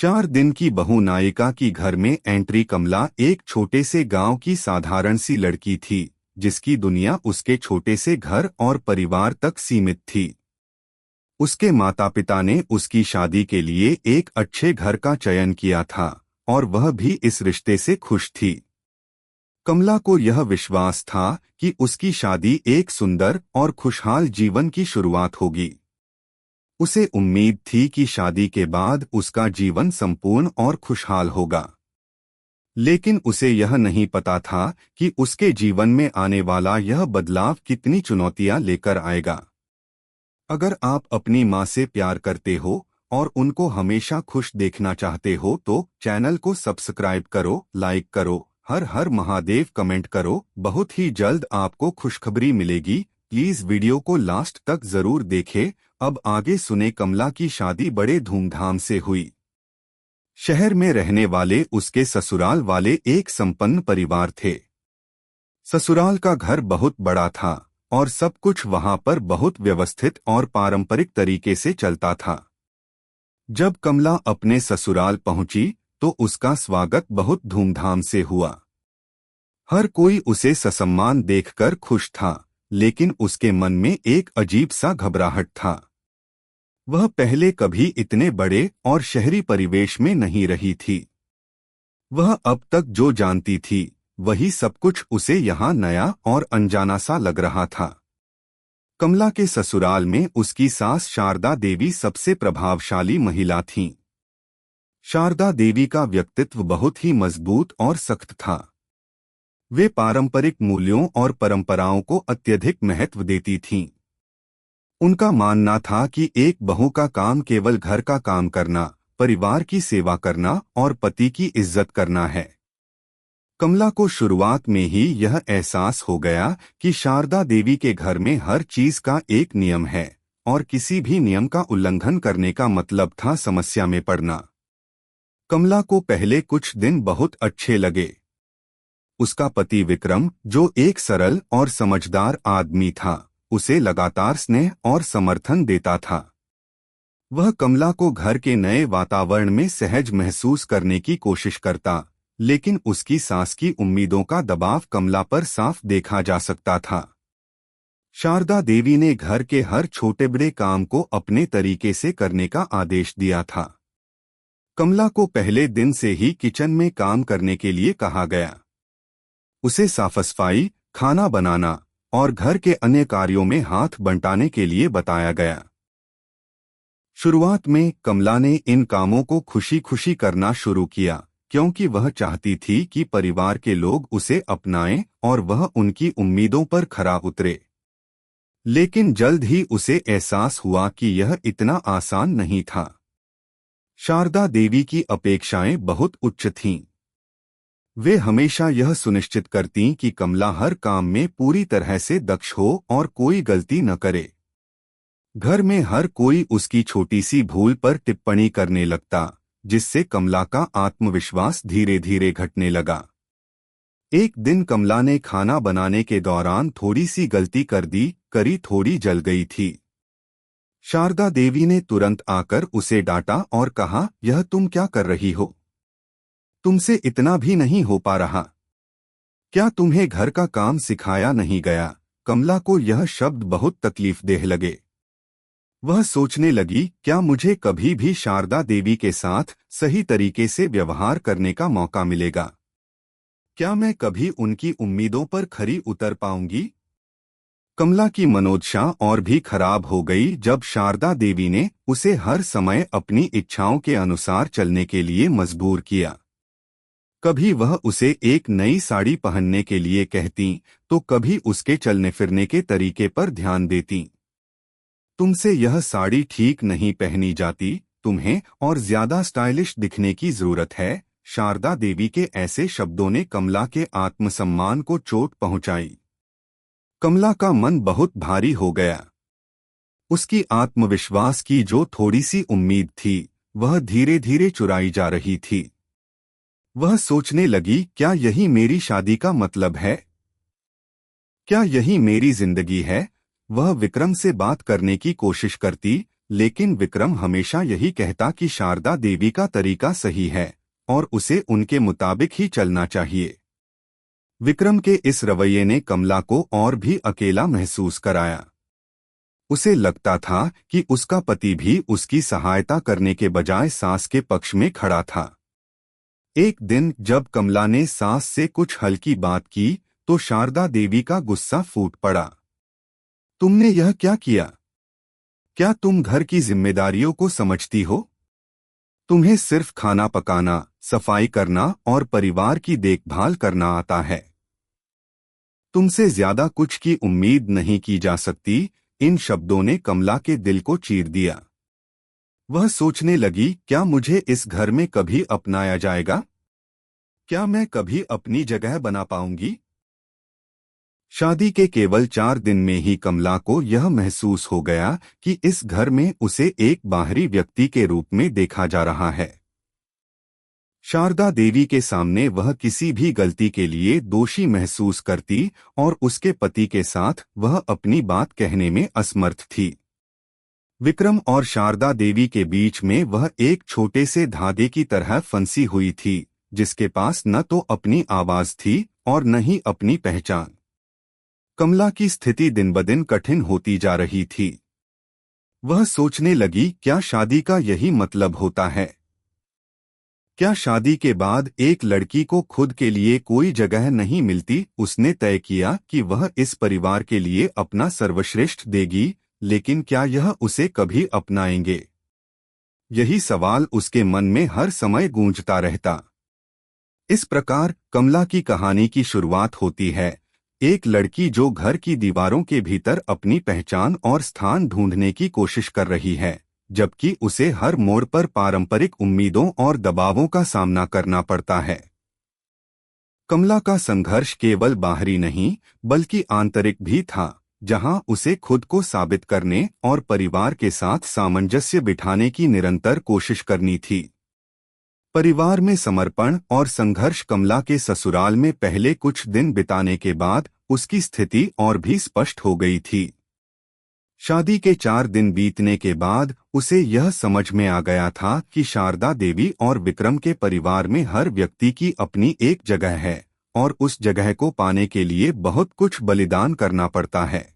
4 दिन की बहू नायिका की घर में एंट्री। कमला एक छोटे से गांव की साधारण सी लड़की थी, जिसकी दुनिया उसके छोटे से घर और परिवार तक सीमित थी। उसके माता पिता ने उसकी शादी के लिए एक अच्छे घर का चयन किया था और वह भी इस रिश्ते से खुश थी। कमला को यह विश्वास था कि उसकी शादी एक सुंदर और खुशहाल जीवन की शुरुआत होगी। उसे उम्मीद थी कि शादी के बाद उसका जीवन संपूर्ण और खुशहाल होगा। लेकिन उसे यह नहीं पता था कि उसके जीवन में आने वाला यह बदलाव कितनी चुनौतियां लेकर आएगा। अगर आप अपनी माँ से प्यार करते हो और उनको हमेशा खुश देखना चाहते हो तो चैनल को सब्सक्राइब करो, लाइक करो, हर हर महादेव कमेंट करो। बहुत ही जल्द आपको खुशखबरी मिलेगी। प्लीज वीडियो को लास्ट तक जरूर देखें। अब आगे सुने। कमला की शादी बड़े धूमधाम से हुई। शहर में रहने वाले उसके ससुराल वाले एक संपन्न परिवार थे। ससुराल का घर बहुत बड़ा था और सब कुछ वहां पर बहुत व्यवस्थित और पारंपरिक तरीके से चलता था। जब कमला अपने ससुराल पहुंची तो उसका स्वागत बहुत धूमधाम से हुआ। हर कोई उसे ससम्मान देखकर खुश था, लेकिन उसके मन में एक अजीब सा घबराहट था। वह पहले कभी इतने बड़े और शहरी परिवेश में नहीं रही थी। वह अब तक जो जानती थी वही सब कुछ उसे यहाँ नया और अनजाना सा लग रहा था। कमला के ससुराल में उसकी सास शारदा देवी सबसे प्रभावशाली महिला थीं। शारदा देवी का व्यक्तित्व बहुत ही मजबूत और सख्त था। वे पारंपरिक मूल्यों और परंपराओं को अत्यधिक महत्व देती थीं। उनका मानना था कि एक बहू का काम केवल घर का काम करना, परिवार की सेवा करना और पति की इज्जत करना है। कमला को शुरुआत में ही यह एहसास हो गया कि शारदा देवी के घर में हर चीज का एक नियम है और किसी भी नियम का उल्लंघन करने का मतलब था समस्या में पड़ना। कमला को पहले कुछ दिन बहुत अच्छे लगे। उसका पति विक्रम, जो एक सरल और समझदार आदमी था, उसे लगातार स्नेह और समर्थन देता था। वह कमला को घर के नए वातावरण में सहज महसूस करने की कोशिश करता, लेकिन उसकी सास की उम्मीदों का दबाव कमला पर साफ देखा जा सकता था। शारदा देवी ने घर के हर छोटे बड़े काम को अपने तरीके से करने का आदेश दिया था। कमला को पहले दिन से ही किचन में काम करने के लिए कहा गया। उसे साफ सफाई, खाना बनाना और घर के अन्य कार्यों में हाथ बंटाने के लिए बताया गया। शुरुआत में कमला ने इन कामों को खुशी खुशी करना शुरू किया, क्योंकि वह चाहती थी कि परिवार के लोग उसे अपनाएं और वह उनकी उम्मीदों पर खरा उतरे। लेकिन जल्द ही उसे एहसास हुआ कि यह इतना आसान नहीं था। शारदा देवी की अपेक्षाएं बहुत उच्च थीं। वे हमेशा यह सुनिश्चित करतीं कि कमला हर काम में पूरी तरह से दक्ष हो और कोई गलती न करे। घर में हर कोई उसकी छोटी सी भूल पर टिप्पणी करने लगता, जिससे कमला का आत्मविश्वास धीरे धीरे घटने लगा। एक दिन कमला ने खाना बनाने के दौरान थोड़ी सी गलती कर दी, करी थोड़ी जल गई थी। शारदा देवी ने तुरंत आकर उसे डांटा और कहा, यह तुम क्या कर रही हो? तुमसे इतना भी नहीं हो पा रहा। क्या तुम्हें घर का काम सिखाया नहीं गया? कमला को यह शब्द बहुत तकलीफदेह लगे। वह सोचने लगी, क्या मुझे कभी भी शारदा देवी के साथ सही तरीके से व्यवहार करने का मौका मिलेगा? क्या मैं कभी उनकी उम्मीदों पर खरी उतर पाऊंगी? कमला की मनोदशा और भी खराब हो गई जब शारदा देवी ने उसे हर समय अपनी इच्छाओं के अनुसार चलने के लिए मजबूर किया। कभी वह उसे एक नई साड़ी पहनने के लिए कहती तो कभी उसके चलने फिरने के तरीके पर ध्यान देती। तुमसे यह साड़ी ठीक नहीं पहनी जाती, तुम्हें और ज्यादा स्टाइलिश दिखने की जरूरत है। शारदा देवी के ऐसे शब्दों ने कमला के आत्मसम्मान को चोट पहुंचाई। कमला का मन बहुत भारी हो गया। उसकी आत्मविश्वास की जो थोड़ी सी उम्मीद थी वह धीरे धीरे चुराई जा रही थी। वह सोचने लगी, क्या यही मेरी शादी का मतलब है? क्या यही मेरी जिंदगी है? वह विक्रम से बात करने की कोशिश करती, लेकिन विक्रम हमेशा यही कहता कि शारदा देवी का तरीका सही है और उसे उनके मुताबिक ही चलना चाहिए। विक्रम के इस रवैये ने कमला को और भी अकेला महसूस कराया। उसे लगता था कि उसका पति भी उसकी सहायता करने के बजाय सास के पक्ष में खड़ा था। एक दिन जब कमला ने सास से कुछ हल्की बात की तो शारदा देवी का गुस्सा फूट पड़ा। तुमने यह क्या किया? क्या तुम घर की जिम्मेदारियों को समझती हो? तुम्हें सिर्फ खाना पकाना, सफाई करना और परिवार की देखभाल करना आता है। तुमसे ज्यादा कुछ की उम्मीद नहीं की जा सकती। इन शब्दों ने कमला के दिल को चीर दिया। वह सोचने लगी, क्या मुझे इस घर में कभी अपनाया जाएगा? क्या मैं कभी अपनी जगह बना पाऊंगी? शादी के केवल 4 दिन में ही कमला को यह महसूस हो गया कि इस घर में उसे एक बाहरी व्यक्ति के रूप में देखा जा रहा है। शारदा देवी के सामने वह किसी भी गलती के लिए दोषी महसूस करती और उसके पति के साथ वह अपनी बात कहने में असमर्थ थी। विक्रम और शारदा देवी के बीच में वह एक छोटे से धागे की तरह फंसी हुई थी, जिसके पास न तो अपनी आवाज थी और न ही अपनी पहचान। कमला की स्थिति दिन ब दिन कठिन होती जा रही थी। वह सोचने लगी, क्या शादी का यही मतलब होता है? क्या शादी के बाद एक लड़की को खुद के लिए कोई जगह नहीं मिलती? उसने तय किया कि वह इस परिवार के लिए अपना सर्वश्रेष्ठ देगी, लेकिन क्या यह उसे कभी अपनाएंगे? यही सवाल उसके मन में हर समय गूंजता रहता। इस प्रकार कमला की कहानी की शुरुआत होती है। एक लड़की जो घर की दीवारों के भीतर अपनी पहचान और स्थान ढूंढने की कोशिश कर रही है, जबकि उसे हर मोड़ पर पारंपरिक उम्मीदों और दबावों का सामना करना पड़ता है। कमला का संघर्ष केवल बाहरी नहीं बल्कि आंतरिक भी था, जहां उसे खुद को साबित करने और परिवार के साथ सामंजस्य बिठाने की निरंतर कोशिश करनी थी। परिवार में समर्पण और संघर्ष कमला के ससुराल में पहले कुछ दिन बिताने के बाद उसकी स्थिति और भी स्पष्ट हो गई थी। शादी के 4 दिन बीतने के बाद उसे यह समझ में आ गया था कि शारदा देवी और विक्रम के परिवार में हर व्यक्ति की अपनी एक जगह है और उस जगह को पाने के लिए बहुत कुछ बलिदान करना पड़ता है।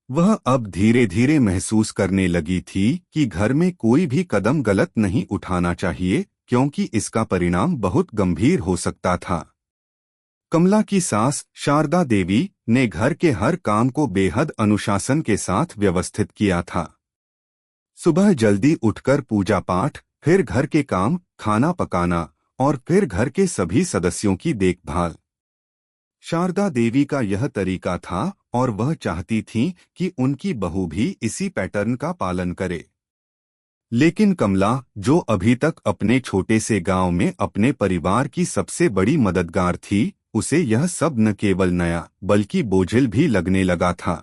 वह अब धीरे धीरे महसूस करने लगी थी कि घर में कोई भी कदम गलत नहीं उठाना चाहिए, क्योंकि इसका परिणाम बहुत गंभीर हो सकता था। कमला की सास शारदा देवी ने घर के हर काम को बेहद अनुशासन के साथ व्यवस्थित किया था। सुबह जल्दी उठकर पूजा पाठ, फिर घर के काम, खाना पकाना और फिर घर के सभी सदस्यों की देखभाल। शारदा देवी का यह तरीका था और वह चाहती थी कि उनकी बहू भी इसी पैटर्न का पालन करे। लेकिन कमला, जो अभी तक अपने छोटे से गांव में अपने परिवार की सबसे बड़ी मददगार थी, उसे यह सब न केवल नया बल्कि बोझिल भी लगने लगा था।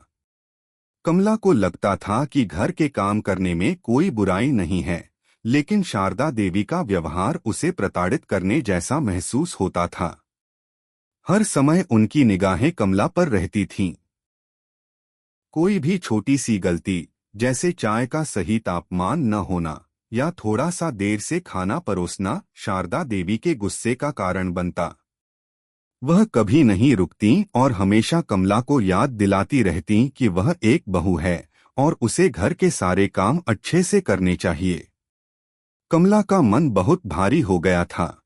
कमला को लगता था कि घर के काम करने में कोई बुराई नहीं है, लेकिन शारदा देवी का व्यवहार उसे प्रताड़ित करने जैसा महसूस होता था। हर समय उनकी निगाहें कमला पर रहती थीं। कोई भी छोटी सी गलती, जैसे चाय का सही तापमान न होना या थोड़ा सा देर से खाना परोसना, शारदा देवी के गुस्से का कारण बनता। वह कभी नहीं रुकती और हमेशा कमला को याद दिलाती रहती कि वह एक बहू है और उसे घर के सारे काम अच्छे से करने चाहिए। कमला का मन बहुत भारी हो गया था।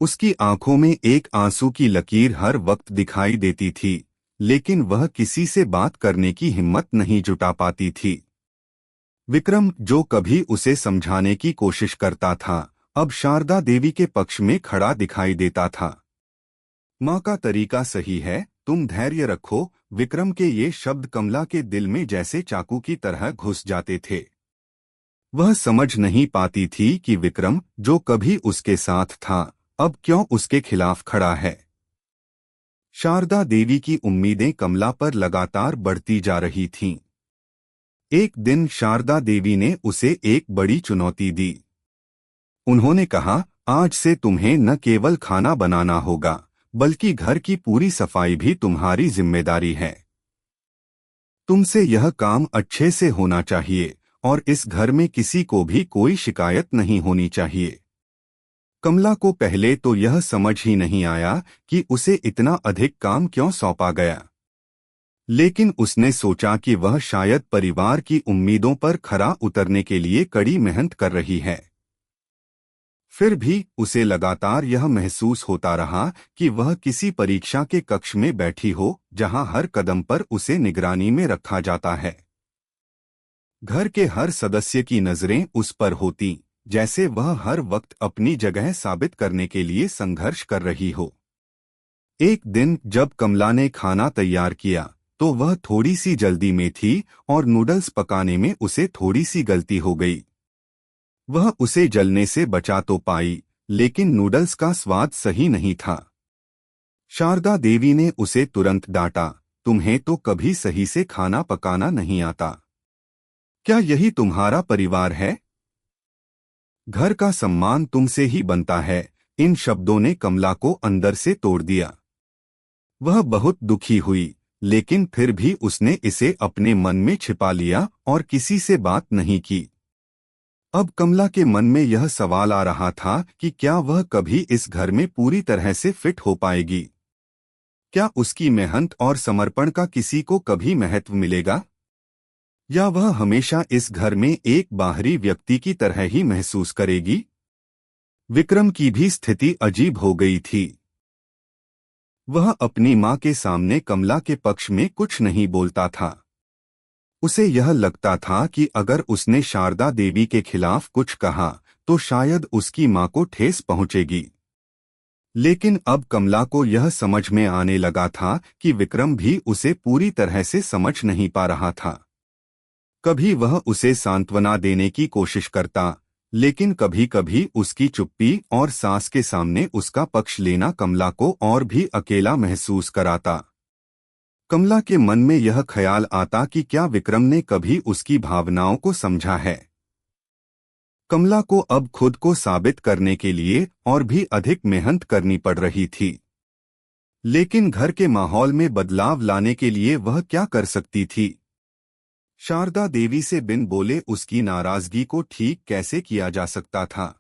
उसकी आंखों में एक आंसू की लकीर हर वक्त दिखाई देती थी, लेकिन वह किसी से बात करने की हिम्मत नहीं जुटा पाती थी। विक्रम, जो कभी उसे समझाने की कोशिश करता था, अब शारदा देवी के पक्ष में खड़ा दिखाई देता था। माँ का तरीका सही है, तुम धैर्य रखो। विक्रम के ये शब्द कमला के दिल में जैसे चाकू की तरह घुस जाते थे। वह समझ नहीं पाती थी कि विक्रम, जो कभी उसके साथ था, अब क्यों उसके खिलाफ खड़ा है। शारदा देवी की उम्मीदें कमला पर लगातार बढ़ती जा रही थीं। एक दिन शारदा देवी ने उसे एक बड़ी चुनौती दी। उन्होंने कहा, आज से तुम्हें न केवल खाना बनाना होगा, बल्कि घर की पूरी सफाई भी तुम्हारी जिम्मेदारी है। तुमसे यह काम अच्छे से होना चाहिए और इस घर में किसी को भी कोई शिकायत नहीं होनी चाहिए। कमला को पहले तो यह समझ ही नहीं आया कि उसे इतना अधिक काम क्यों सौंपा गया, लेकिन उसने सोचा कि वह शायद परिवार की उम्मीदों पर खरा उतरने के लिए कड़ी मेहनत कर रही है। फिर भी उसे लगातार यह महसूस होता रहा कि वह किसी परीक्षा के कक्ष में बैठी हो, जहां हर कदम पर उसे निगरानी में रखा जाता है। घर के हर सदस्य की नजरें उस पर होती, जैसे वह हर वक्त अपनी जगह साबित करने के लिए संघर्ष कर रही हो। एक दिन जब कमला ने खाना तैयार किया तो वह थोड़ी सी जल्दी में थी और नूडल्स पकाने में उसे थोड़ी सी गलती हो गई। वह उसे जलने से बचा तो पाई, लेकिन नूडल्स का स्वाद सही नहीं था। शारदा देवी ने उसे तुरंत डांटा, तुम्हें तो कभी सही से खाना पकाना नहीं आता। क्या यही तुम्हारा परिवार है? घर का सम्मान तुमसे ही बनता है। इन शब्दों ने कमला को अंदर से तोड़ दिया। वह बहुत दुखी हुई, लेकिन फिर भी उसने इसे अपने मन में छिपा लिया और किसी से बात नहीं की। अब कमला के मन में यह सवाल आ रहा था कि क्या वह कभी इस घर में पूरी तरह से फिट हो पाएगी? क्या उसकी मेहनत और समर्पण का किसी को कभी महत्व मिलेगा, या वह हमेशा इस घर में एक बाहरी व्यक्ति की तरह ही महसूस करेगी? विक्रम की भी स्थिति अजीब हो गई थी। वह अपनी मां के सामने कमला के पक्ष में कुछ नहीं बोलता था। उसे यह लगता था कि अगर उसने शारदा देवी के खिलाफ कुछ कहा तो शायद उसकी मां को ठेस पहुंचेगी। लेकिन अब कमला को यह समझ में आने लगा था कि विक्रम भी उसे पूरी तरह से समझ नहीं पा रहा था। कभी वह उसे सांत्वना देने की कोशिश करता, लेकिन कभी कभी उसकी चुप्पी और सास के सामने उसका पक्ष लेना कमला को और भी अकेला महसूस कराता। कमला के मन में यह ख्याल आता कि क्या विक्रम ने कभी उसकी भावनाओं को समझा है। कमला को अब खुद को साबित करने के लिए और भी अधिक मेहनत करनी पड़ रही थी। लेकिन घर के माहौल में बदलाव लाने के लिए वह क्या कर सकती थी? शारदा देवी से बिन बोले उसकी नाराजगी को ठीक कैसे किया जा सकता था?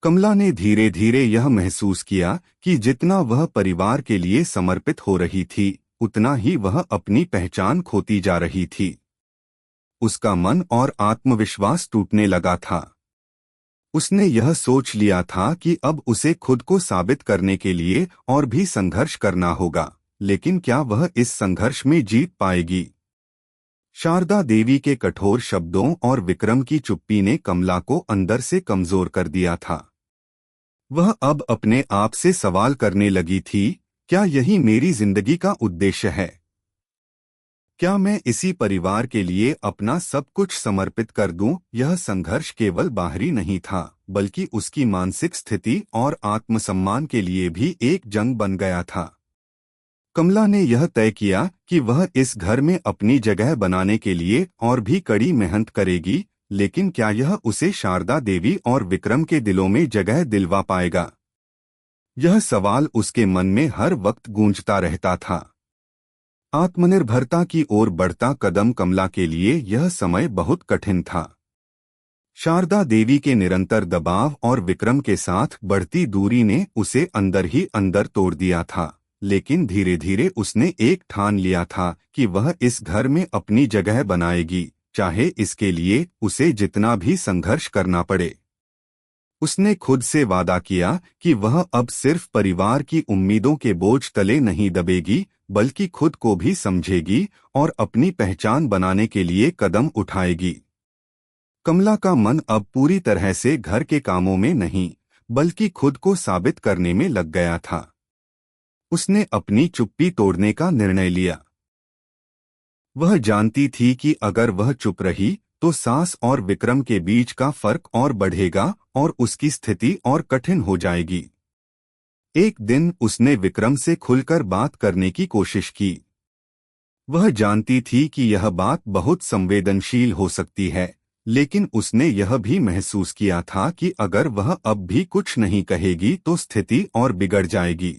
कमला ने धीरे धीरे यह महसूस किया कि जितना वह परिवार के लिए समर्पित हो रही थी, उतना ही वह अपनी पहचान खोती जा रही थी। उसका मन और आत्मविश्वास टूटने लगा था। उसने यह सोच लिया था कि अब उसे खुद को साबित करने के लिए और भी संघर्ष करना होगा, लेकिन क्या वह इस संघर्ष में जीत पाएगी? शारदा देवी के कठोर शब्दों और विक्रम की चुप्पी ने कमला को अंदर से कमजोर कर दिया था। वह अब अपने आप से सवाल करने लगी थी, क्या यही मेरी जिंदगी का उद्देश्य है? क्या मैं इसी परिवार के लिए अपना सब कुछ समर्पित कर दूं? यह संघर्ष केवल बाहरी नहीं था, बल्कि उसकी मानसिक स्थिति और आत्मसम्मान के लिए भी एक जंग बन गया था। कमला ने यह तय किया कि वह इस घर में अपनी जगह बनाने के लिए और भी कड़ी मेहनत करेगी, लेकिन क्या यह उसे शारदा देवी और विक्रम के दिलों में जगह दिलवा पाएगा? यह सवाल उसके मन में हर वक्त गूंजता रहता था। आत्मनिर्भरता की ओर बढ़ता कदम कमला के लिए यह समय बहुत कठिन था। शारदा देवी के निरंतर दबाव और विक्रम के साथ बढ़ती दूरी ने उसे अंदर ही अंदर तोड़ दिया था, लेकिन धीरे धीरे उसने एक ठान लिया था कि वह इस घर में अपनी जगह बनाएगी, चाहे इसके लिए उसे जितना भी संघर्ष करना पड़े। उसने खुद से वादा किया कि वह अब सिर्फ परिवार की उम्मीदों के बोझ तले नहीं दबेगी, बल्कि खुद को भी समझेगी और अपनी पहचान बनाने के लिए कदम उठाएगी। कमला का मन अब पूरी तरह से घर के कामों में नहीं, बल्कि खुद को साबित करने में लग गया था। उसने अपनी चुप्पी तोड़ने का निर्णय लिया। वह जानती थी कि अगर वह चुप रही तो सास और विक्रम के बीच का फर्क और बढ़ेगा और उसकी स्थिति और कठिन हो जाएगी। एक दिन उसने विक्रम से खुलकर बात करने की कोशिश की। वह जानती थी कि यह बात बहुत संवेदनशील हो सकती है, लेकिन उसने यह भी महसूस किया था कि अगर वह अब भी कुछ नहीं कहेगी तो स्थिति और बिगड़ जाएगी।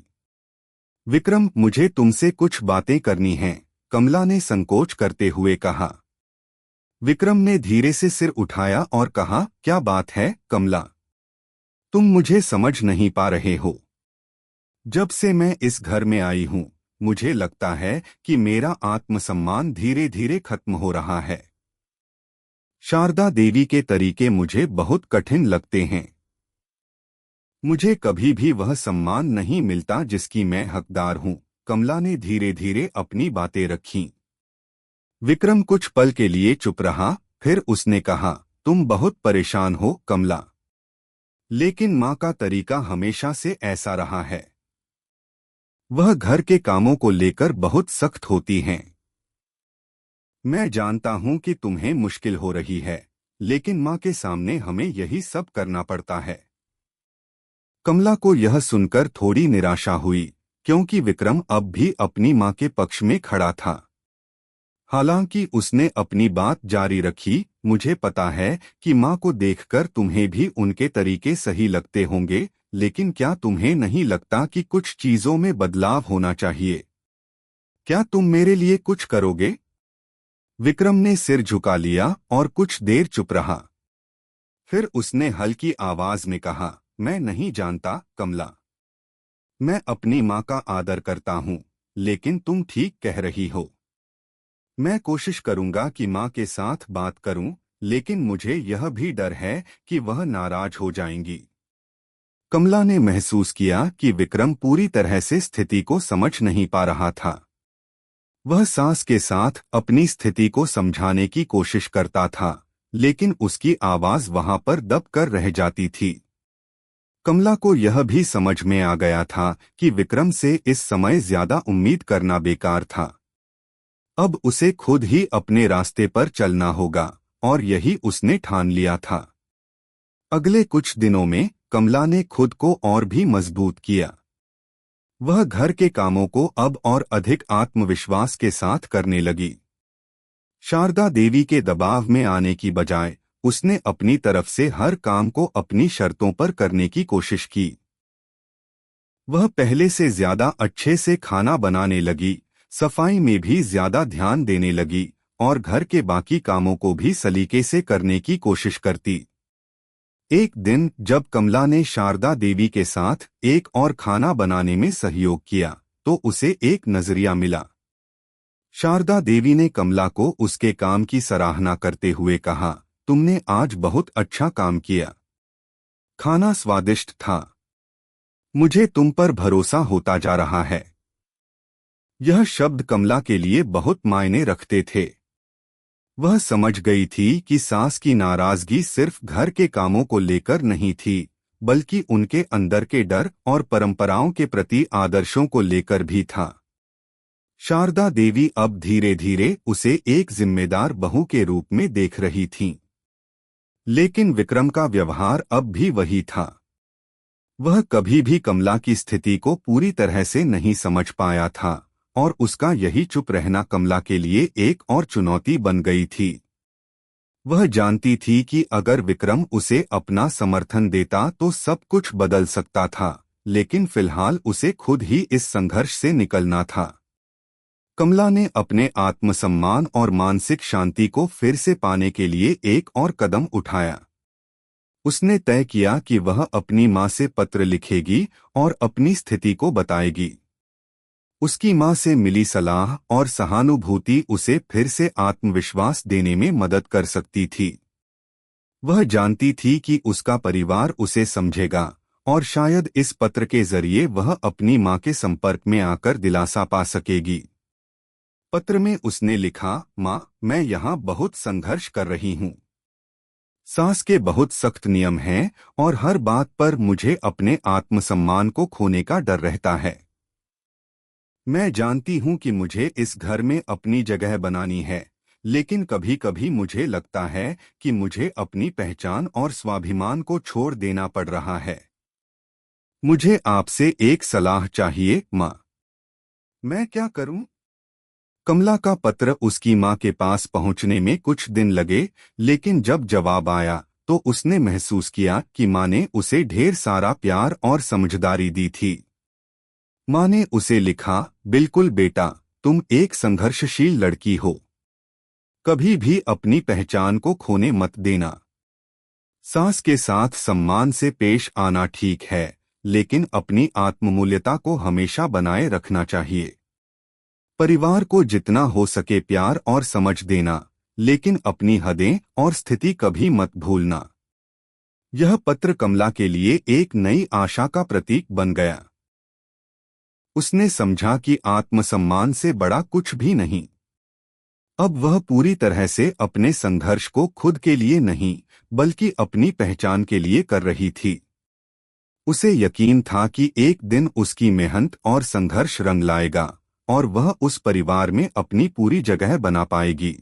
विक्रम, मुझे तुमसे कुछ बातें करनी हैं। कमला ने संकोच करते हुए कहा। विक्रम ने धीरे से सिर उठाया और कहा, क्या बात है कमला? तुम मुझे समझ नहीं पा रहे हो। जब से मैं इस घर में आई हूं, मुझे लगता है कि मेरा आत्मसम्मान धीरे धीरे खत्म हो रहा है। शारदा देवी के तरीके मुझे बहुत कठिन लगते हैं। मुझे कभी भी वह सम्मान नहीं मिलता जिसकी मैं हकदार हूं। कमला ने धीरे धीरे अपनी बातें रखीं। विक्रम कुछ पल के लिए चुप रहा, फिर उसने कहा, तुम बहुत परेशान हो कमला। लेकिन माँ का तरीका हमेशा से ऐसा रहा है। वह घर के कामों को लेकर बहुत सख्त होती हैं। मैं जानता हूं कि तुम्हें मुश्किल हो रही है, लेकिन माँ के सामने हमें यही सब करना पड़ता है। कमला को यह सुनकर थोड़ी निराशा हुई, क्योंकि विक्रम अब भी अपनी माँ के पक्ष में खड़ा था। हालांकि उसने अपनी बात जारी रखी, मुझे पता है कि माँ को देखकर तुम्हें भी उनके तरीके सही लगते होंगे, लेकिन क्या तुम्हें नहीं लगता कि कुछ चीजों में बदलाव होना चाहिए? क्या तुम मेरे लिए कुछ करोगे? विक्रम ने सिर झुका लिया और कुछ देर चुप रहा। फिर उसने हल्की आवाज में कहा, मैं नहीं जानता कमला। मैं अपनी माँ का आदर करता हूँ, लेकिन तुम ठीक कह रही हो। मैं कोशिश करूंगा कि माँ के साथ बात करूं, लेकिन मुझे यह भी डर है कि वह नाराज हो जाएंगी। कमला ने महसूस किया कि विक्रम पूरी तरह से स्थिति को समझ नहीं पा रहा था। वह सास के साथ अपनी स्थिति को समझाने की कोशिश करता था, लेकिन उसकी आवाज वहां पर दब कर रह जाती थी। कमला को यह भी समझ में आ गया था कि विक्रम से इस समय ज्यादा उम्मीद करना बेकार था। अब उसे खुद ही अपने रास्ते पर चलना होगा, और यही उसने ठान लिया था। अगले कुछ दिनों में कमला ने खुद को और भी मजबूत किया। वह घर के कामों को अब और अधिक आत्मविश्वास के साथ करने लगी। शारदा देवी के दबाव में आने की बजाय उसने अपनी तरफ से हर काम को अपनी शर्तों पर करने की कोशिश की। वह पहले से ज्यादा अच्छे से खाना बनाने लगी, सफाई में भी ज्यादा ध्यान देने लगी और घर के बाकी कामों को भी सलीके से करने की कोशिश करती। एक दिन जब कमला ने शारदा देवी के साथ एक और खाना बनाने में सहयोग किया, तो उसे एक नजरिया मिला। शारदा देवी ने कमला को उसके काम की सराहना करते हुए कहा, तुमने आज बहुत अच्छा काम किया। खाना स्वादिष्ट था। मुझे तुम पर भरोसा होता जा रहा है। यह शब्द कमला के लिए बहुत मायने रखते थे। वह समझ गई थी कि सास की नाराजगी सिर्फ घर के कामों को लेकर नहीं थी, बल्कि उनके अंदर के डर और परंपराओं के प्रति आदर्शों को लेकर भी था। शारदा देवी अब धीरे धीरे उसे एक जिम्मेदार बहू के रूप में देख रही थीं। लेकिन विक्रम का व्यवहार अब भी वही था। वह कभी भी कमला की स्थिति को पूरी तरह से नहीं समझ पाया था, और उसका यही चुप रहना कमला के लिए एक और चुनौती बन गई थी। वह जानती थी कि अगर विक्रम उसे अपना समर्थन देता तो सब कुछ बदल सकता था, लेकिन फिलहाल उसे खुद ही इस संघर्ष से निकलना था। कमला ने अपने आत्मसम्मान और मानसिक शांति को फिर से पाने के लिए एक और कदम उठाया। उसने तय किया कि वह अपनी माँ से पत्र लिखेगी और अपनी स्थिति को बताएगी। उसकी माँ से मिली सलाह और सहानुभूति उसे फिर से आत्मविश्वास देने में मदद कर सकती थी। वह जानती थी कि उसका परिवार उसे समझेगा, और शायद इस पत्र के जरिए वह अपनी माँ के संपर्क में आकर दिलासा पा सकेगी। पत्र में उसने लिखा, माँ, मैं यहाँ बहुत संघर्ष कर रही हूँ। सास के बहुत सख्त नियम हैं और हर बात पर मुझे अपने आत्मसम्मान को खोने का डर रहता है। मैं जानती हूं कि मुझे इस घर में अपनी जगह बनानी है, लेकिन कभी कभी मुझे लगता है कि मुझे अपनी पहचान और स्वाभिमान को छोड़ देना पड़ रहा है। मुझे आपसे एक सलाह चाहिए माँ। मैं क्या करूं? कमला का पत्र उसकी माँ के पास पहुंचने में कुछ दिन लगे, लेकिन जब जवाब आया तो उसने महसूस किया कि माँ ने उसे ढेर सारा प्यार और समझदारी दी थी। माँ ने उसे लिखा, बिल्कुल बेटा, तुम एक संघर्षशील लड़की हो। कभी भी अपनी पहचान को खोने मत देना। सास के साथ सम्मान से पेश आना ठीक है, लेकिन अपनी आत्ममूल्यता को हमेशा बनाए रखना चाहिए। परिवार को जितना हो सके प्यार और समझ देना, लेकिन अपनी हदें और स्थिति कभी मत भूलना। यह पत्र कमला के लिए एक नई आशा का प्रतीक बन गया। उसने समझा कि आत्मसम्मान से बड़ा कुछ भी नहीं। अब वह पूरी तरह से अपने संघर्ष को खुद के लिए नहीं, बल्कि अपनी पहचान के लिए कर रही थी। उसे यकीन था कि एक दिन उसकी मेहनत और संघर्ष रंग लाएगा और वह उस परिवार में अपनी पूरी जगह बना पाएगी।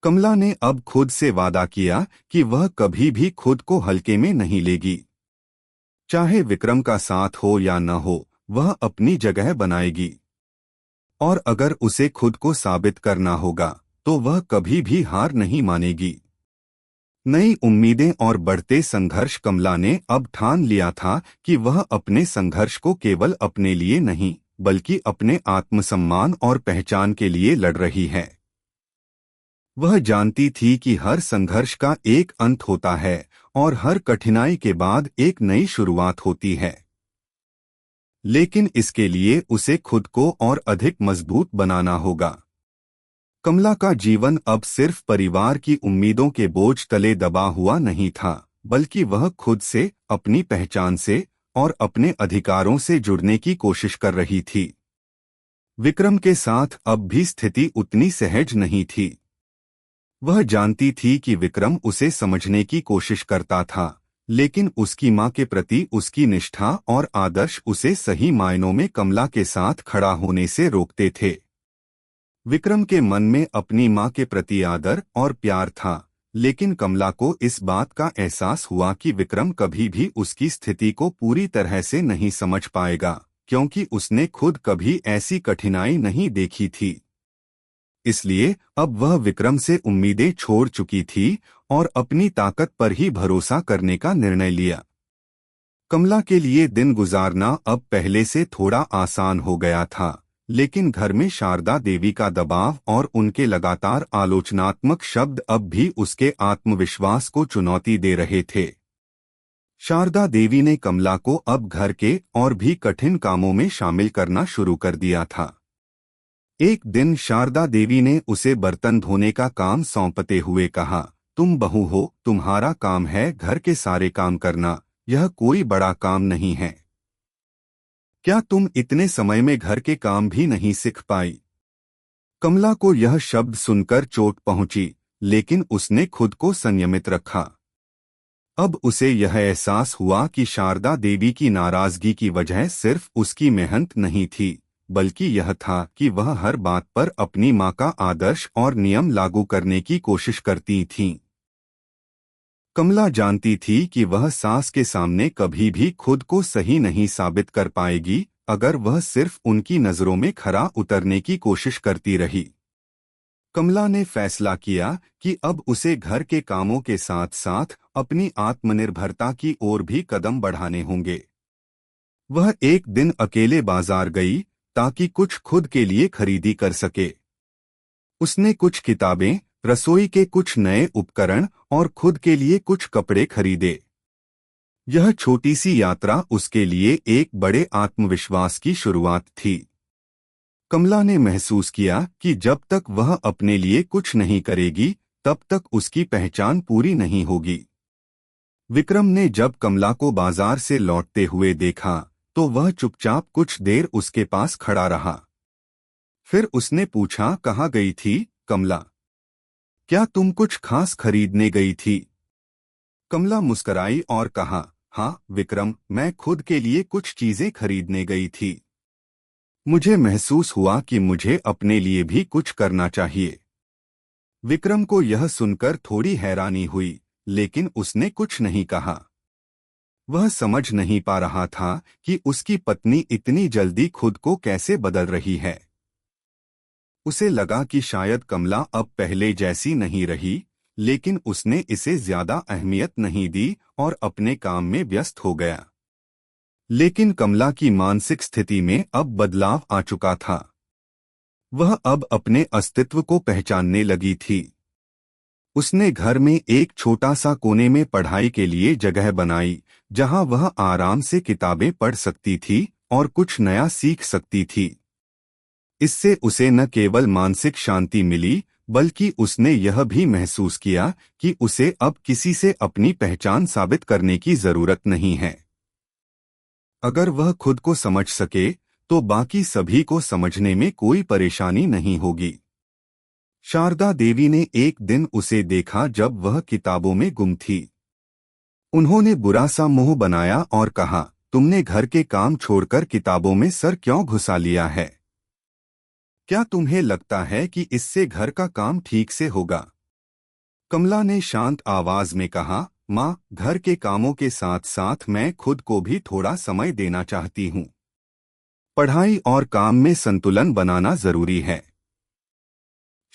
कमला ने अब खुद से वादा किया कि वह कभी भी खुद को हल्के में नहीं लेगी। चाहे विक्रम का साथ हो या न हो, वह अपनी जगह बनाएगी। और अगर उसे खुद को साबित करना होगा, तो वह कभी भी हार नहीं मानेगी। नई उम्मीदें और बढ़ते संघर्ष। कमला ने अब ठान लिया था कि वह अपने संघर्ष को केवल अपने लिए नहीं, बल्कि अपने आत्मसम्मान और पहचान के लिए लड़ रही है। वह जानती थी कि हर संघर्ष का एक अंत होता है और हर कठिनाई के बाद एक नई शुरुआत होती है। लेकिन इसके लिए उसे खुद को और अधिक मजबूत बनाना होगा। कमला का जीवन अब सिर्फ परिवार की उम्मीदों के बोझ तले दबा हुआ नहीं था, बल्कि वह खुद से, अपनी पहचान से और अपने अधिकारों से जुड़ने की कोशिश कर रही थी। विक्रम के साथ अब भी स्थिति उतनी सहज नहीं थी। वह जानती थी कि विक्रम उसे समझने की कोशिश करता था, लेकिन उसकी मां के प्रति उसकी निष्ठा और आदर्श उसे सही मायनों में कमला के साथ खड़ा होने से रोकते थे। विक्रम के मन में अपनी मां के प्रति आदर और प्यार था, लेकिन कमला को इस बात का एहसास हुआ कि विक्रम कभी भी उसकी स्थिति को पूरी तरह से नहीं समझ पाएगा, क्योंकि उसने खुद कभी ऐसी कठिनाई नहीं देखी थी। इसलिए अब वह विक्रम से उम्मीदें छोड़ चुकी थी और अपनी ताकत पर ही भरोसा करने का निर्णय लिया। कमला के लिए दिन गुजारना अब पहले से थोड़ा आसान हो गया था, लेकिन घर में शारदा देवी का दबाव और उनके लगातार आलोचनात्मक शब्द अब भी उसके आत्मविश्वास को चुनौती दे रहे थे। शारदा देवी ने कमला को अब घर के और भी कठिन कामों में शामिल करना शुरू कर दिया था। एक दिन शारदा देवी ने उसे बर्तन धोने का काम सौंपते हुए कहा, तुम बहू हो, तुम्हारा काम है घर के सारे काम करना, यह कोई बड़ा काम नहीं है। क्या तुम इतने समय में घर के काम भी नहीं सीख पाई? कमला को यह शब्द सुनकर चोट पहुंची, लेकिन उसने खुद को संयमित रखा। अब उसे यह एहसास हुआ कि शारदा देवी की नाराजगी की वजह सिर्फ उसकी मेहनत नहीं थी, बल्कि यह था कि वह हर बात पर अपनी मां का आदर्श और नियम लागू करने की कोशिश करती थीं। कमला जानती थी कि वह सास के सामने कभी भी खुद को सही नहीं साबित कर पाएगी अगर वह सिर्फ उनकी नजरों में खरा उतरने की कोशिश करती रही। कमला ने फैसला किया कि अब उसे घर के कामों के साथ साथ अपनी आत्मनिर्भरता की ओर भी कदम बढ़ाने होंगे। वह एक दिन अकेले बाजार गई ताकि कुछ खुद के लिए खरीदी कर सके। उसने कुछ किताबें, रसोई के कुछ नए उपकरण और खुद के लिए कुछ कपड़े खरीदे। यह छोटी सी यात्रा उसके लिए एक बड़े आत्मविश्वास की शुरुआत थी। कमला ने महसूस किया कि जब तक वह अपने लिए कुछ नहीं करेगी, तब तक उसकी पहचान पूरी नहीं होगी। विक्रम ने जब कमला को बाजार से लौटते हुए देखा, तो वह चुपचाप कुछ देर उसके पास खड़ा रहा। फिर उसने पूछा, कहाँ गई थी कमला? क्या तुम कुछ खास खरीदने गई थी? कमला मुस्कराई और कहा, हाँ विक्रम, मैं खुद के लिए कुछ चीजें खरीदने गई थी। मुझे महसूस हुआ कि मुझे अपने लिए भी कुछ करना चाहिए। विक्रम को यह सुनकर थोड़ी हैरानी हुई, लेकिन उसने कुछ नहीं कहा। वह समझ नहीं पा रहा था कि उसकी पत्नी इतनी जल्दी खुद को कैसे बदल रही है। उसे लगा कि शायद कमला अब पहले जैसी नहीं रही, लेकिन उसने इसे ज्यादा अहमियत नहीं दी और अपने काम में व्यस्त हो गया। लेकिन कमला की मानसिक स्थिति में अब बदलाव आ चुका था। वह अब अपने अस्तित्व को पहचानने लगी थी। उसने घर में एक छोटा सा कोने में पढ़ाई के लिए जगह बनाई, जहां वह आराम से किताबें पढ़ सकती थी और कुछ नया सीख सकती थी। इससे उसे न केवल मानसिक शांति मिली, बल्कि उसने यह भी महसूस किया कि उसे अब किसी से अपनी पहचान साबित करने की जरूरत नहीं है। अगर वह खुद को समझ सके, तो बाकी सभी को समझने में कोई परेशानी नहीं होगी। शारदा देवी ने एक दिन उसे देखा जब वह किताबों में गुम थी। उन्होंने बुरा सा मुंह बनाया और कहा, तुमने घर के काम छोड़कर किताबों में सर क्यों घुसा लिया है? क्या तुम्हें लगता है कि इससे घर का काम ठीक से होगा? कमला ने शांत आवाज में कहा, माँ, घर के कामों के साथ साथ मैं खुद को भी थोड़ा समय देना चाहती हूँ। पढ़ाई और काम में संतुलन बनाना जरूरी है।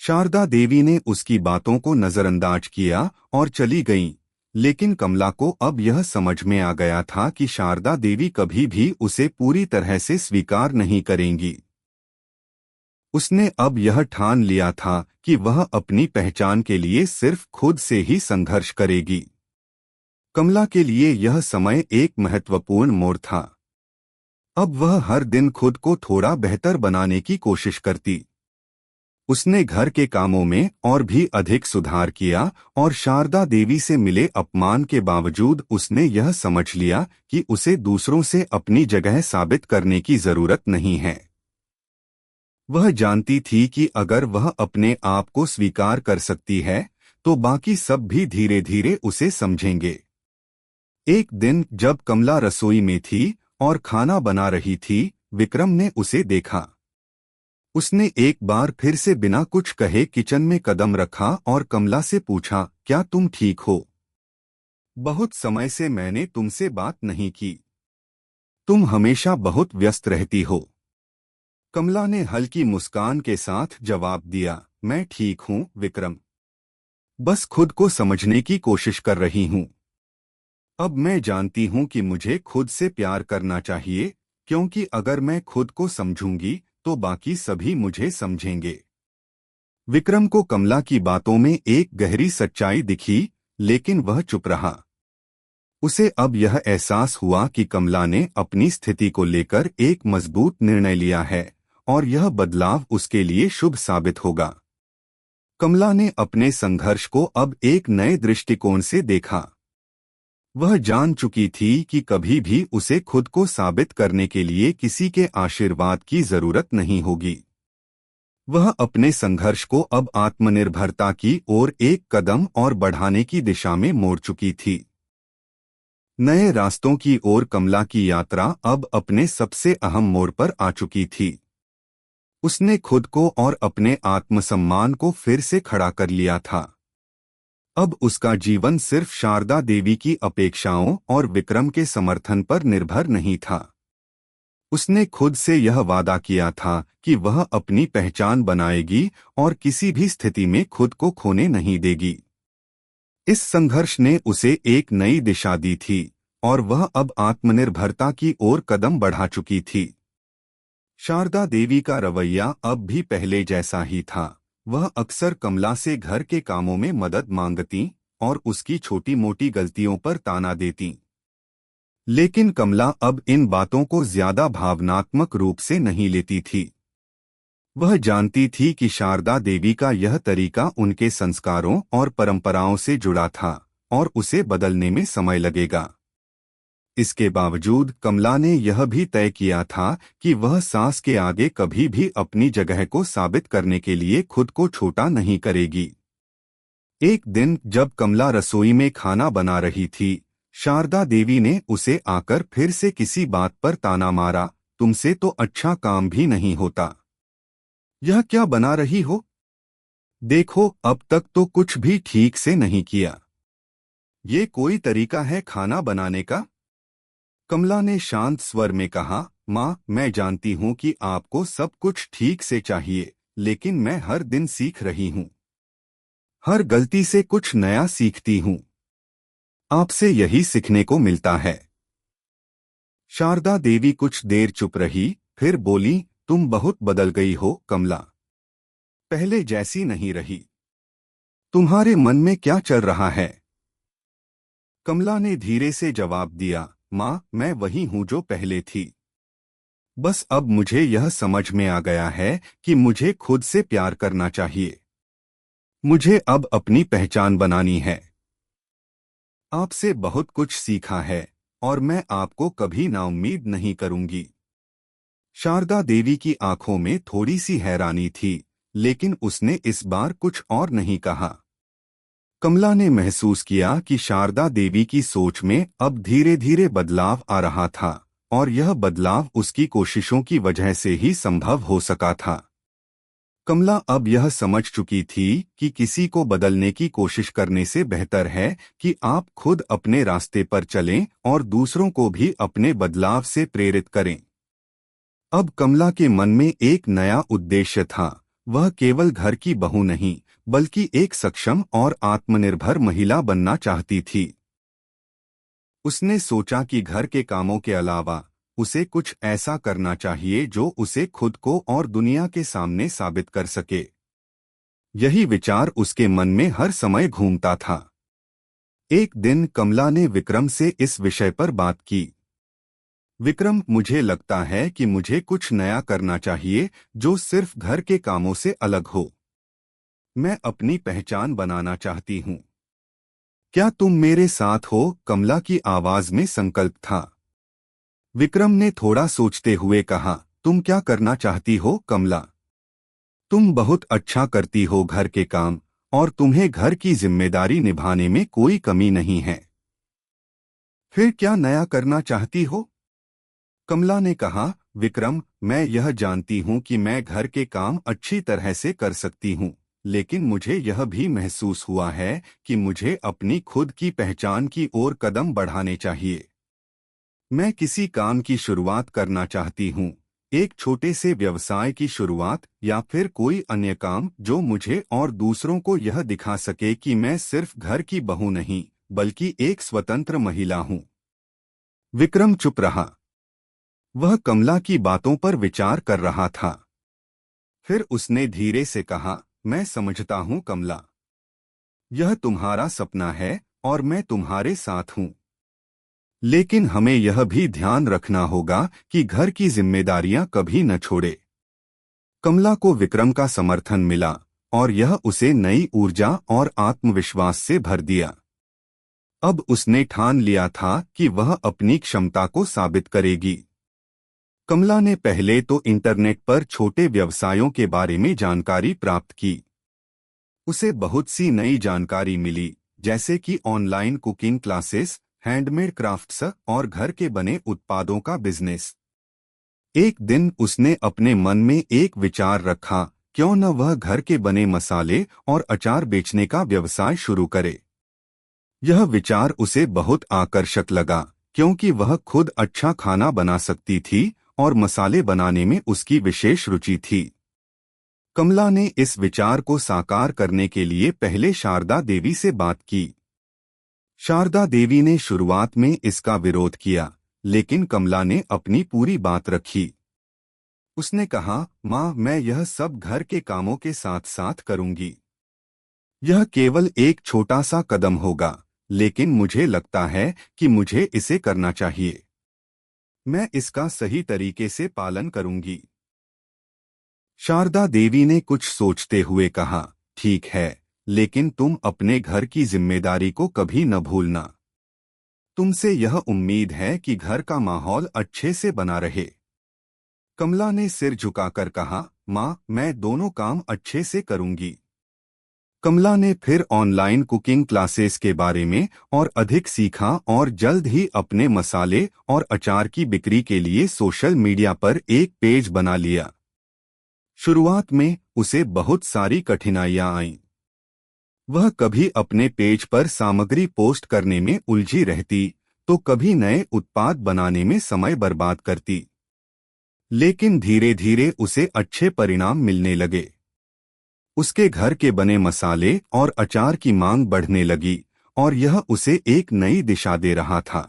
शारदा देवी ने उसकी बातों को नजरअंदाज किया और चली गईं, लेकिन कमला को अब यह समझ में आ गया था कि शारदा देवी कभी भी उसे पूरी तरह से स्वीकार नहीं करेंगी। उसने अब यह ठान लिया था कि वह अपनी पहचान के लिए सिर्फ खुद से ही संघर्ष करेगी। कमला के लिए यह समय एक महत्वपूर्ण मोड़ था। अब वह हर दिन खुद को थोड़ा बेहतर बनाने की कोशिश करती। उसने घर के कामों में और भी अधिक सुधार किया और शारदा देवी से मिले अपमान के बावजूद उसने यह समझ लिया कि उसे दूसरों से अपनी जगह साबित करने की जरूरत नहीं है। वह जानती थी कि अगर वह अपने आप को स्वीकार कर सकती है, तो बाकी सब भी धीरे धीरे उसे समझेंगे। एक दिन जब कमला रसोई में थी और खाना बना रही थी, विक्रम ने उसे देखा। उसने एक बार फिर से बिना कुछ कहे किचन में कदम रखा और कमला से पूछा, क्या तुम ठीक हो? बहुत समय से मैंने तुमसे बात नहीं की। तुम हमेशा बहुत व्यस्त रहती हो। कमला ने हल्की मुस्कान के साथ जवाब दिया, मैं ठीक हूँ विक्रम। बस खुद को समझने की कोशिश कर रही हूँ। अब मैं जानती हूँ कि मुझे खुद से प्यार करना चाहिए, क्योंकि अगर मैं खुद को समझूंगी तो बाकी सभी मुझे समझेंगे। विक्रम को कमला की बातों में एक गहरी सच्चाई दिखी, लेकिन वह चुप रहा। उसे अब यह एहसास हुआ कि कमला ने अपनी स्थिति को लेकर एक मजबूत निर्णय लिया है और यह बदलाव उसके लिए शुभ साबित होगा। कमला ने अपने संघर्ष को अब एक नए दृष्टिकोण से देखा। वह जान चुकी थी कि कभी भी उसे खुद को साबित करने के लिए किसी के आशीर्वाद की जरूरत नहीं होगी। वह अपने संघर्ष को अब आत्मनिर्भरता की ओर एक कदम और बढ़ाने की दिशा में मोड़ चुकी थी। नए रास्तों की ओर कमला की यात्रा अब अपने सबसे अहम मोड़ पर आ चुकी थी। उसने खुद को और अपने आत्मसम्मान को फिर से खड़ा कर लिया था। अब उसका जीवन सिर्फ शारदा देवी की अपेक्षाओं और विक्रम के समर्थन पर निर्भर नहीं था। उसने खुद से यह वादा किया था कि वह अपनी पहचान बनाएगी और किसी भी स्थिति में खुद को खोने नहीं देगी। इस संघर्ष ने उसे एक नई दिशा दी थी और वह अब आत्मनिर्भरता की ओर कदम बढ़ा चुकी थी। शारदा देवी का रवैया अब भी पहले जैसा ही था। वह अक्सर कमला से घर के कामों में मदद मांगती और उसकी छोटी मोटी गलतियों पर ताना देती। लेकिन कमला अब इन बातों को ज्यादा भावनात्मक रूप से नहीं लेती थी। वह जानती थी कि शारदा देवी का यह तरीका उनके संस्कारों और परंपराओं से जुड़ा था और उसे बदलने में समय लगेगा। इसके बावजूद कमला ने यह भी तय किया था कि वह सास के आगे कभी भी अपनी जगह को साबित करने के लिए खुद को छोटा नहीं करेगी। एक दिन जब कमला रसोई में खाना बना रही थी, शारदा देवी ने उसे आकर फिर से किसी बात पर ताना मारा, तुमसे तो अच्छा काम भी नहीं होता। यह क्या बना रही हो? देखो, अब तक तो कुछ भी ठीक से नहीं किया। ये कोई तरीका है खाना बनाने का? कमला ने शांत स्वर में कहा, माँ, मैं जानती हूँ कि आपको सब कुछ ठीक से चाहिए, लेकिन मैं हर दिन सीख रही हूँ। हर गलती से कुछ नया सीखती हूँ। आपसे यही सीखने को मिलता है। शारदा देवी कुछ देर चुप रही, फिर बोली, तुम बहुत बदल गई हो कमला। पहले जैसी नहीं रही। तुम्हारे मन में क्या चल रहा है? कमला ने धीरे से जवाब दिया, माँ, मैं वही हूँ जो पहले थी। बस अब मुझे यह समझ में आ गया है कि मुझे खुद से प्यार करना चाहिए। मुझे अब अपनी पहचान बनानी है। आपसे बहुत कुछ सीखा है और मैं आपको कभी नाउम्मीद नहीं करूंगी। शारदा देवी की आंखों में थोड़ी सी हैरानी थी, लेकिन उसने इस बार कुछ और नहीं कहा। कमला ने महसूस किया कि शारदा देवी की सोच में अब धीरे धीरे बदलाव आ रहा था, और यह बदलाव उसकी कोशिशों की वजह से ही संभव हो सका था। कमला अब यह समझ चुकी थी कि किसी को बदलने की कोशिश करने से बेहतर है कि आप खुद अपने रास्ते पर चलें और दूसरों को भी अपने बदलाव से प्रेरित करें। अब कमला के मन में एक नया उद्देश्य था। वह केवल घर की बहू नहीं, बल्कि एक सक्षम और आत्मनिर्भर महिला बनना चाहती थी। उसने सोचा कि घर के कामों के अलावा उसे कुछ ऐसा करना चाहिए जो उसे खुद को और दुनिया के सामने साबित कर सके। यही विचार उसके मन में हर समय घूमता था। एक दिन कमला ने विक्रम से इस विषय पर बात की। विक्रम, मुझे लगता है कि मुझे कुछ नया करना चाहिए जो सिर्फ घर के कामों से अलग हो। मैं अपनी पहचान बनाना चाहती हूँ। क्या तुम मेरे साथ हो? कमला की आवाज में संकल्प था। विक्रम ने थोड़ा सोचते हुए कहा, तुम क्या करना चाहती हो कमला? तुम बहुत अच्छा करती हो घर के काम, और तुम्हें घर की जिम्मेदारी निभाने में कोई कमी नहीं है। फिर क्या नया करना चाहती हो? कमला ने कहा, विक्रम, मैं यह जानती हूँ कि मैं घर के काम अच्छी तरह से कर सकती हूँ, लेकिन मुझे यह भी महसूस हुआ है कि मुझे अपनी खुद की पहचान की ओर कदम बढ़ाने चाहिए। मैं किसी काम की शुरुआत करना चाहती हूँ, एक छोटे से व्यवसाय की शुरुआत या फिर कोई अन्य काम जो मुझे और दूसरों को यह दिखा सके कि मैं सिर्फ घर की बहू नहीं, बल्कि एक स्वतंत्र महिला हूँ। विक्रम चुप रहा। वह कमला की बातों पर विचार कर रहा था। फिर उसने धीरे से कहा, मैं समझता हूँ कमला। यह तुम्हारा सपना है और मैं तुम्हारे साथ हूँ। लेकिन हमें यह भी ध्यान रखना होगा कि घर की जिम्मेदारियां कभी न छोड़े। कमला को विक्रम का समर्थन मिला और यह उसे नई ऊर्जा और आत्मविश्वास से भर दिया। अब उसने ठान लिया था कि वह अपनी क्षमता को साबित करेगी। कमला ने पहले तो इंटरनेट पर छोटे व्यवसायों के बारे में जानकारी प्राप्त की। उसे बहुत सी नई जानकारी मिली, जैसे कि online cooking classes, handmade crafts और घर के बने उत्पादों का बिजनेस। एक दिन उसने अपने मन में एक विचार रखा, क्यों न वह घर के बने मसाले और अचार बेचने का व्यवसाय शुरू करे। यह विचार उसे बहुत आकर्षक लगा, क्योंकि वह खुद अच्छा खाना बना सकती थी और मसाले बनाने में उसकी विशेष रुचि थी। कमला ने इस विचार को साकार करने के लिए पहले शारदा देवी से बात की। शारदा देवी ने शुरुआत में इसका विरोध किया, लेकिन कमला ने अपनी पूरी बात रखी। उसने कहा, माँ, मैं यह सब घर के कामों के साथ साथ करूंगी। यह केवल एक छोटा सा कदम होगा, लेकिन मुझे लगता है कि मुझे इसे करना चाहिए। मैं इसका सही तरीके से पालन करूंगी। शारदा देवी ने कुछ सोचते हुए कहा, ठीक है, लेकिन तुम अपने घर की जिम्मेदारी को कभी न भूलना। तुमसे यह उम्मीद है कि घर का माहौल अच्छे से बना रहे। कमला ने सिर झुकाकर कहा, माँ, मैं दोनों काम अच्छे से करूंगी। कमला ने फिर ऑनलाइन कुकिंग क्लासेस के बारे में और अधिक सीखा और जल्द ही अपने मसाले और अचार की बिक्री के लिए सोशल मीडिया पर एक पेज बना लिया। शुरुआत में उसे बहुत सारी कठिनाइयां आईं। वह कभी अपने पेज पर सामग्री पोस्ट करने में उलझी रहती, तो कभी नए उत्पाद बनाने में समय बर्बाद करती। लेकिन धीरे धीरे उसे अच्छे परिणाम मिलने लगे। उसके घर के बने मसाले और अचार की मांग बढ़ने लगी और यह उसे एक नई दिशा दे रहा था।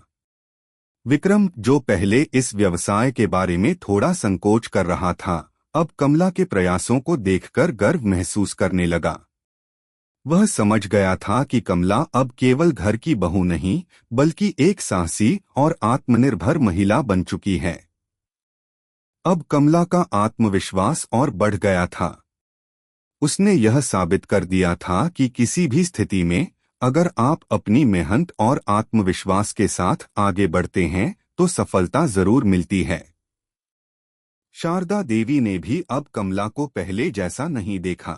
विक्रम, जो पहले इस व्यवसाय के बारे में थोड़ा संकोच कर रहा था, अब कमला के प्रयासों को देखकर गर्व महसूस करने लगा। वह समझ गया था कि कमला अब केवल घर की बहू नहीं, बल्कि एक साहसी और आत्मनिर्भर महिला बन चुकी है। अब कमला का आत्मविश्वास और बढ़ गया था। उसने यह साबित कर दिया था कि किसी भी स्थिति में अगर आप अपनी मेहनत और आत्मविश्वास के साथ आगे बढ़ते हैं तो सफलता जरूर मिलती है। शारदा देवी ने भी अब कमला को पहले जैसा नहीं देखा।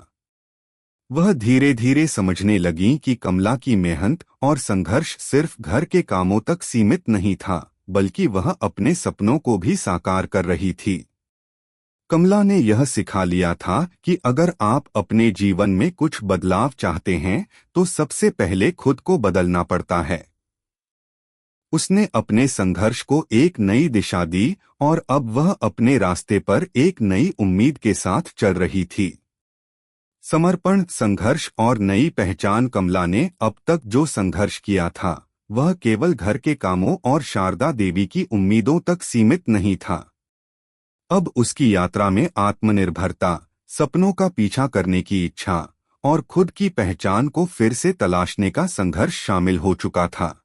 वह धीरे धीरे समझने लगी कि कमला की मेहनत और संघर्ष सिर्फ घर के कामों तक सीमित नहीं था, बल्कि वह अपने सपनों को भी साकार कर रही थी। कमला ने यह सिखा लिया था कि अगर आप अपने जीवन में कुछ बदलाव चाहते हैं तो सबसे पहले खुद को बदलना पड़ता है। उसने अपने संघर्ष को एक नई दिशा दी और अब वह अपने रास्ते पर एक नई उम्मीद के साथ चल रही थी। समर्पण, संघर्ष और नई पहचान। कमला ने अब तक जो संघर्ष किया था वह केवल घर के कामों और शारदा देवी की उम्मीदों तक सीमित नहीं था। अब उसकी यात्रा में आत्मनिर्भरता, सपनों का पीछा करने की इच्छा और खुद की पहचान को फिर से तलाशने का संघर्ष शामिल हो चुका था।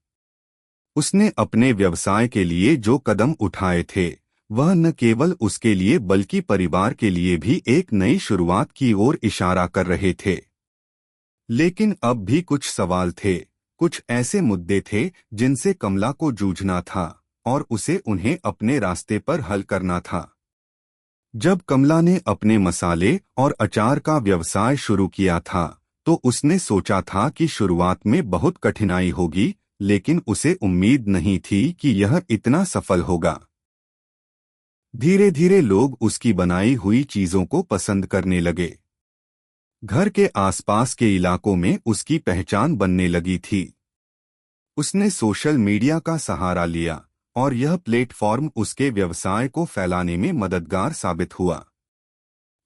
उसने अपने व्यवसाय के लिए जो कदम उठाए थे वह न केवल उसके लिए बल्कि परिवार के लिए भी एक नई शुरुआत की ओर इशारा कर रहे थे। लेकिन अब भी कुछ सवाल थे, कुछ ऐसे मुद्दे थे जिनसे कमला को जूझना था और उसे उन्हें अपने रास्ते पर हल करना था। जब कमला ने अपने मसाले और अचार का व्यवसाय शुरू किया था तो उसने सोचा था कि शुरुआत में बहुत कठिनाई होगी, लेकिन उसे उम्मीद नहीं थी कि यह इतना सफल होगा। धीरे धीरे लोग उसकी बनाई हुई चीजों को पसंद करने लगे। घर के आसपास के इलाकों में उसकी पहचान बनने लगी थी। उसने सोशल मीडिया का सहारा लिया और यह प्लेटफॉर्म उसके व्यवसाय को फैलाने में मददगार साबित हुआ।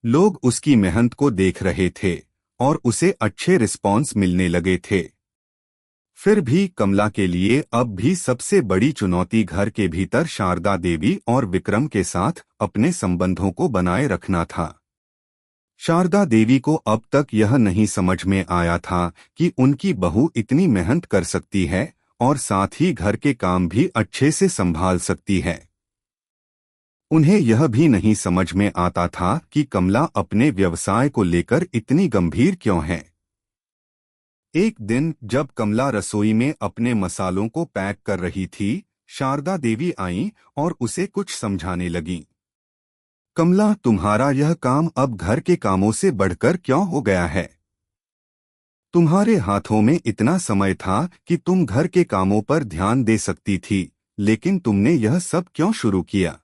लोग उसकी मेहनत को देख रहे थे और उसे अच्छे रिस्पॉन्स मिलने लगे थे। फिर भी कमला के लिए अब भी सबसे बड़ी चुनौती घर के भीतर शारदा देवी और विक्रम के साथ अपने संबंधों को बनाए रखना था। शारदा देवी को अब तक यह नहीं समझ में आया था कि उनकी बहू इतनी मेहनत कर सकती है और साथ ही घर के काम भी अच्छे से संभाल सकती है। उन्हें यह भी नहीं समझ में आता था कि कमला अपने व्यवसाय को लेकर इतनी गंभीर क्यों है। एक दिन जब कमला रसोई में अपने मसालों को पैक कर रही थी, शारदा देवी आईं और उसे कुछ समझाने लगीं। कमला, तुम्हारा यह काम अब घर के कामों से बढ़कर क्यों हो गया है? तुम्हारे हाथों में इतना समय था कि तुम घर के कामों पर ध्यान दे सकती थी, लेकिन तुमने यह सब क्यों शुरू किया?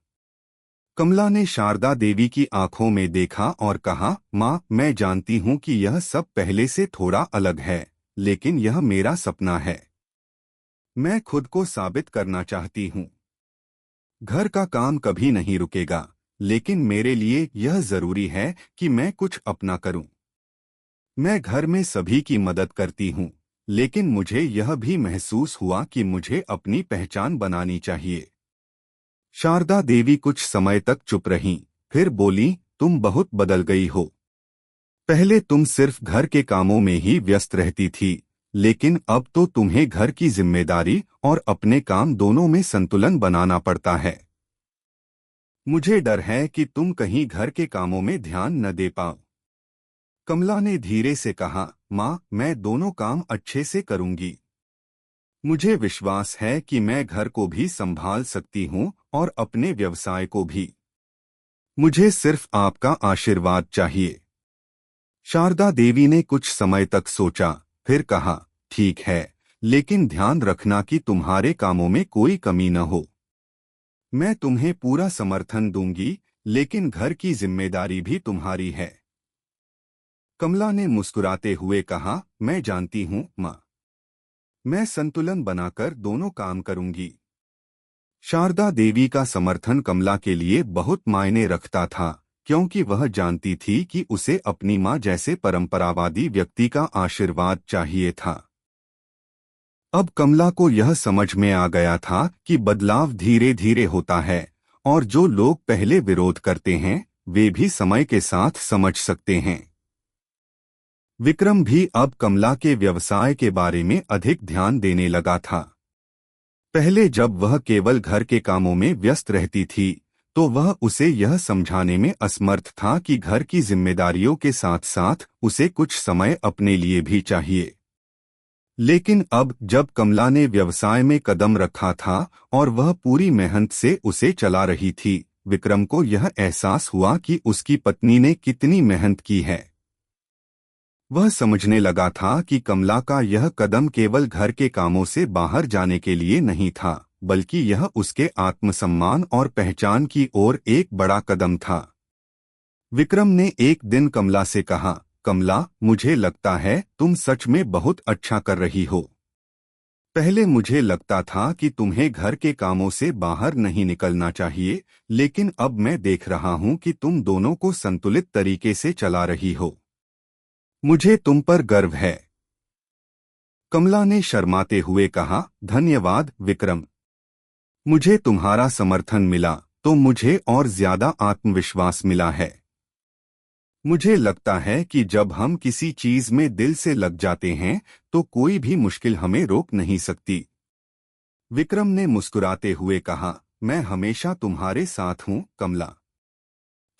कमला ने शारदा देवी की आंखों में देखा और कहा, माँ, मैं जानती हूँ कि यह सब पहले से थोड़ा अलग है, लेकिन यह मेरा सपना है। मैं खुद को साबित करना चाहती हूँ। घर का काम कभी नहीं रुकेगा, लेकिन मेरे लिए यह जरूरी है कि मैं कुछ अपना करूं। मैं घर में सभी की मदद करती हूँ, लेकिन मुझे यह भी महसूस हुआ कि मुझे अपनी पहचान बनानी चाहिए। शारदा देवी कुछ समय तक चुप रहीं, फिर बोली, तुम बहुत बदल गई हो। पहले तुम सिर्फ घर के कामों में ही व्यस्त रहती थी, लेकिन अब तो तुम्हें घर की जिम्मेदारी और अपने काम दोनों में संतुलन बनाना पड़ता है। मुझे डर है कि तुम कहीं घर के कामों में ध्यान न दे पाओ। कमला ने धीरे से कहा, माँ, मैं दोनों काम अच्छे से करूंगी। मुझे विश्वास है कि मैं घर को भी संभाल सकती हूँ और अपने व्यवसाय को भी। मुझे सिर्फ आपका आशीर्वाद चाहिए। शारदा देवी ने कुछ समय तक सोचा, फिर कहा, ठीक है, लेकिन ध्यान रखना कि तुम्हारे कामों में कोई कमी न हो। मैं तुम्हें पूरा समर्थन दूंगी, लेकिन घर की जिम्मेदारी भी तुम्हारी है। कमला ने मुस्कुराते हुए कहा, मैं जानती हूँ माँ। मैं संतुलन बनाकर दोनों काम करूंगी। शारदा देवी का समर्थन कमला के लिए बहुत मायने रखता था, क्योंकि वह जानती थी कि उसे अपनी माँ जैसे परंपरावादी व्यक्ति का आशीर्वाद चाहिए था। अब कमला को यह समझ में आ गया था कि बदलाव धीरे धीरे होता है और जो लोग पहले विरोध करते हैं वे भी समय के साथ समझ सकते हैं। विक्रम भी अब कमला के व्यवसाय के बारे में अधिक ध्यान देने लगा था। पहले जब वह केवल घर के कामों में व्यस्त रहती थी तो वह उसे यह समझाने में असमर्थ था कि घर की जिम्मेदारियों के साथ साथ उसे कुछ समय अपने लिए भी चाहिए। लेकिन अब जब कमला ने व्यवसाय में कदम रखा था और वह पूरी मेहनत से उसे चला रही थी, विक्रम को यह एहसास हुआ कि उसकी पत्नी ने कितनी मेहनत की है। वह समझने लगा था कि कमला का यह कदम केवल घर के कामों से बाहर जाने के लिए नहीं था, बल्कि यह उसके आत्मसम्मान और पहचान की ओर एक बड़ा कदम था। विक्रम ने एक दिन कमला से कहा, कमला, मुझे लगता है तुम सच में बहुत अच्छा कर रही हो। पहले मुझे लगता था कि तुम्हें घर के कामों से बाहर नहीं निकलना चाहिए, लेकिन अब मैं देख रहा हूं कि तुम दोनों को संतुलित तरीके से चला रही हो। मुझे तुम पर गर्व है। कमला ने शर्माते हुए कहा, धन्यवाद विक्रम। मुझे तुम्हारा समर्थन मिला तो मुझे और ज्यादा आत्मविश्वास मिला है। मुझे लगता है कि जब हम किसी चीज में दिल से लग जाते हैं तो कोई भी मुश्किल हमें रोक नहीं सकती। विक्रम ने मुस्कुराते हुए कहा, मैं हमेशा तुम्हारे साथ हूं कमला।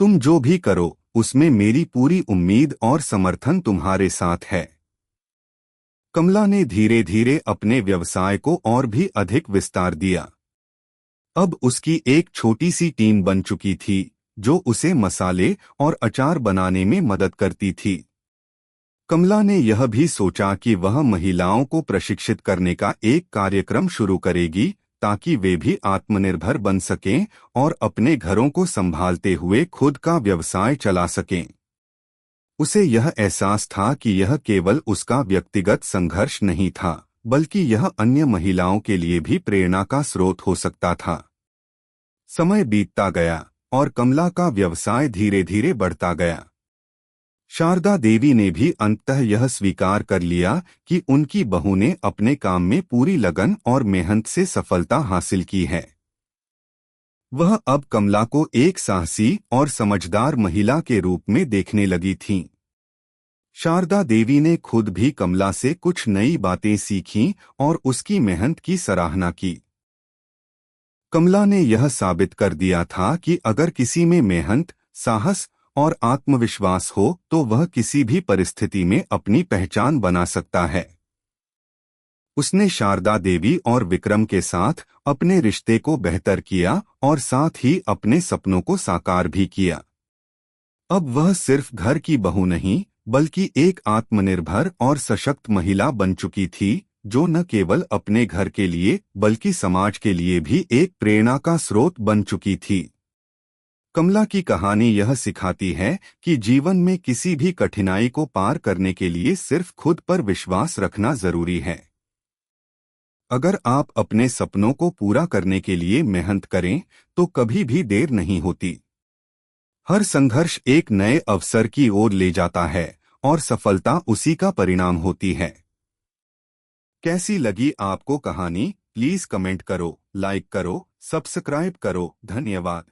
तुम जो भी करो उसमें मेरी पूरी उम्मीद और समर्थन तुम्हारे साथ है। कमला ने धीरे धीरे अपने व्यवसाय को और भी अधिक विस्तार दिया। अब उसकी एक छोटी सी टीम बन चुकी थी जो उसे मसाले और अचार बनाने में मदद करती थी। कमला ने यह भी सोचा कि वह महिलाओं को प्रशिक्षित करने का एक कार्यक्रम शुरू करेगी ताकि वे भी आत्मनिर्भर बन सकें और अपने घरों को संभालते हुए खुद का व्यवसाय चला सकें। उसे यह एहसास था कि यह केवल उसका व्यक्तिगत संघर्ष नहीं था, बल्कि यह अन्य महिलाओं के लिए भी प्रेरणा का स्रोत हो सकता था। समय बीतता गया और कमला का व्यवसाय धीरे धीरे बढ़ता गया। शारदा देवी ने भी अंततः यह स्वीकार कर लिया कि उनकी बहू ने अपने काम में पूरी लगन और मेहनत से सफलता हासिल की है। वह अब कमला को एक साहसी और समझदार महिला के रूप में देखने लगी थीं। शारदा देवी ने खुद भी कमला से कुछ नई बातें सीखीं और उसकी मेहनत की सराहना की। कमला ने यह साबित कर दिया था कि अगर किसी में मेहनत, साहस और आत्मविश्वास हो तो वह किसी भी परिस्थिति में अपनी पहचान बना सकता है। उसने शारदा देवी और विक्रम के साथ अपने रिश्ते को बेहतर किया और साथ ही अपने सपनों को साकार भी किया। अब वह सिर्फ घर की बहू नहीं, बल्कि एक आत्मनिर्भर और सशक्त महिला बन चुकी थी, जो न केवल अपने घर के लिए बल्कि समाज के लिए भी एक प्रेरणा का स्रोत बन चुकी थी। कमला की कहानी यह सिखाती है कि जीवन में किसी भी कठिनाई को पार करने के लिए सिर्फ खुद पर विश्वास रखना जरूरी है। अगर आप अपने सपनों को पूरा करने के लिए मेहनत करें तो कभी भी देर नहीं होती। हर संघर्ष एक नए अवसर की ओर ले जाता है और सफलता उसी का परिणाम होती है। कैसी लगी आपको कहानी? प्लीज कमेंट करो, लाइक करो, सब्सक्राइब करो। धन्यवाद।